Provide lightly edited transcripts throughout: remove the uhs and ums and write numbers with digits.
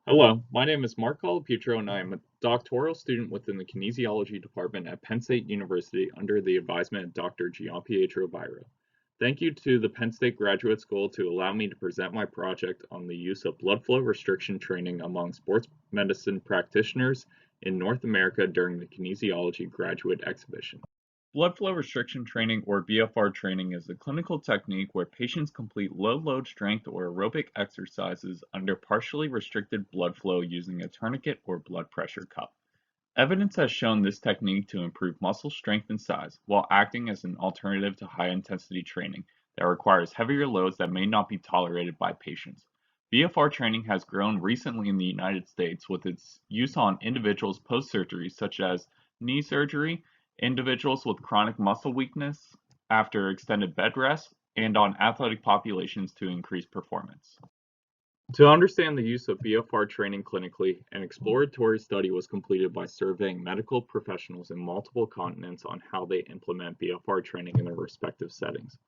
Hello, my name is MColapietro and I am a doctoral student within the kinesiology department at Penn State University under the advisement of Dr. Pietro Biro. Thank you to the Penn State Graduate School to allow me to present my project on the use of blood flow restriction training among sports medicine practitioners in North America during the kinesiology graduate exhibition. Blood flow restriction training, or BFR training, is a clinical technique where patients complete low load strength or aerobic exercises under partially restricted blood flow using a tourniquet or blood pressure cuff. Evidence has shown this technique to improve muscle strength and size, while acting as an alternative to high intensity training that requires heavier loads that may not be tolerated by patients. BFR training has grown recently in the United States with its use on individuals post-surgery such as knee surgery, individuals with chronic muscle weakness after extended bed rest, and on athletic populations to increase performance. To understand the use of BFR training clinically, an exploratory study was completed by surveying medical professionals in multiple continents on how they implement BFR training in their respective settings.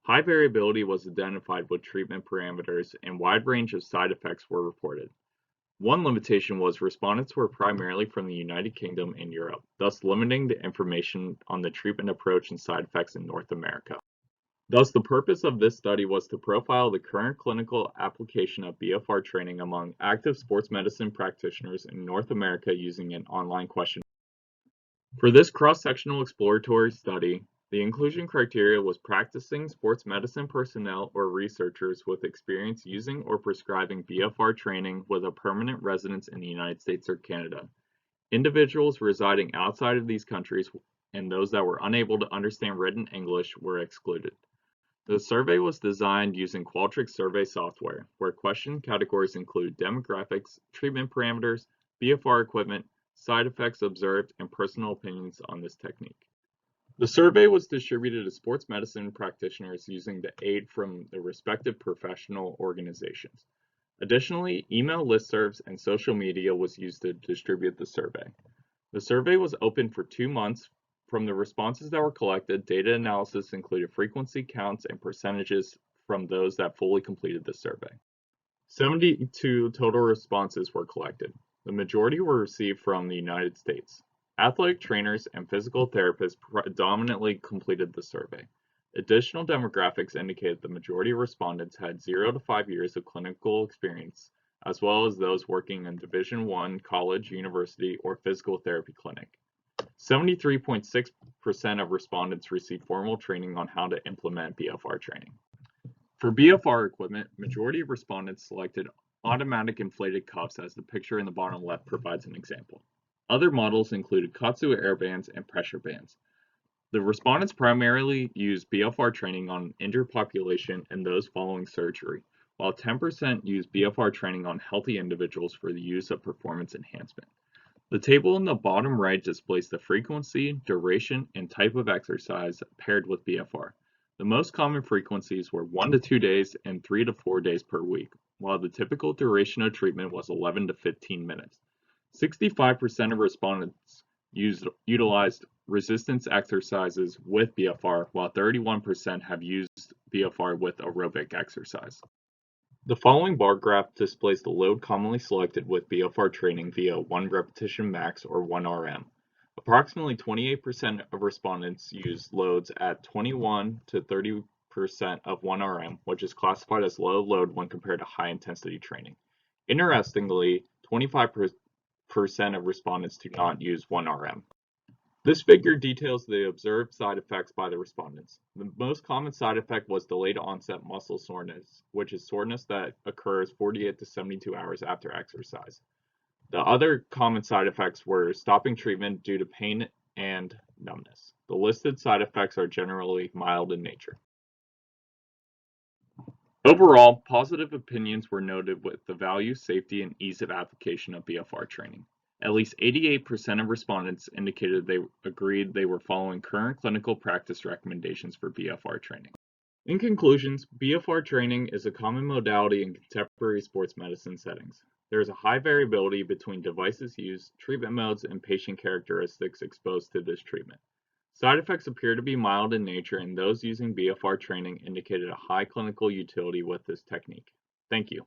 High variability was identified with treatment parameters, and wide range of side effects were reported. One limitation was respondents were primarily from the United Kingdom and Europe, thus limiting the information on the treatment approach and side effects in North America. Thus, the purpose of this study was to profile the current clinical application of BFR training among active sports medicine practitioners in North America using an online question. For this cross-sectional exploratory study, the inclusion criteria was practicing sports medicine personnel or researchers with experience using or prescribing BFR training with a permanent residence in the United States or Canada. Individuals residing outside of these countries and those that were unable to understand written English were excluded. The survey was designed using Qualtrics survey software, where question categories include demographics, treatment parameters, BFR equipment, side effects observed, and personal opinions on this technique. The survey was distributed to sports medicine practitioners using the aid from the respective professional organizations. Additionally, email listservs and social media was used to distribute the survey. The survey was open for 2 months. From the responses that were collected, data analysis included frequency counts and percentages from those that fully completed the survey. 72 total responses were collected. The majority were received from the United States. Athletic trainers and physical therapists predominantly completed the survey. Additional demographics indicated the majority of respondents had 0 to 5 years of clinical experience, as well as those working in Division I college, university, or physical therapy clinic. 73.6% of respondents received formal training on how to implement BFR training. For BFR equipment, majority of respondents selected automatic inflated cuffs, as the picture in the bottom left provides an example. Other models included Katsu air bands and pressure bands. The respondents primarily used BFR training on injured population and those following surgery, while 10% used BFR training on healthy individuals for the use of performance enhancement. The table in the bottom right displays the frequency, duration, and type of exercise paired with BFR. The most common frequencies were 1 to 2 days and 3 to 4 days per week, while the typical duration of treatment was 11 to 15 minutes. 65% of respondents utilized resistance exercises with BFR, while 31% have used BFR with aerobic exercise. The following bar graph displays the load commonly selected with BFR training via 1 repetition max or 1 RM. Approximately 28% of respondents used loads at 21 to 30% of 1 RM, which is classified as low load when compared to high intensity training. Interestingly, 25% of respondents do not use 1 RM. This figure details the observed side effects by the respondents. The most common side effect was delayed onset muscle soreness, which is soreness that occurs 48 to 72 hours after exercise. The other common side effects were stopping treatment due to pain and numbness. The listed side effects are generally mild in nature. Overall, positive opinions were noted with the value, safety, and ease of application of BFR training. At least 88% of respondents indicated they agreed they were following current clinical practice recommendations for BFR training. In conclusions, BFR training is a common modality in contemporary sports medicine settings. There is a high variability between devices used, treatment modes, and patient characteristics exposed to this treatment. Side effects appear to be mild in nature, and those using BFR training indicated a high clinical utility with this technique. Thank you.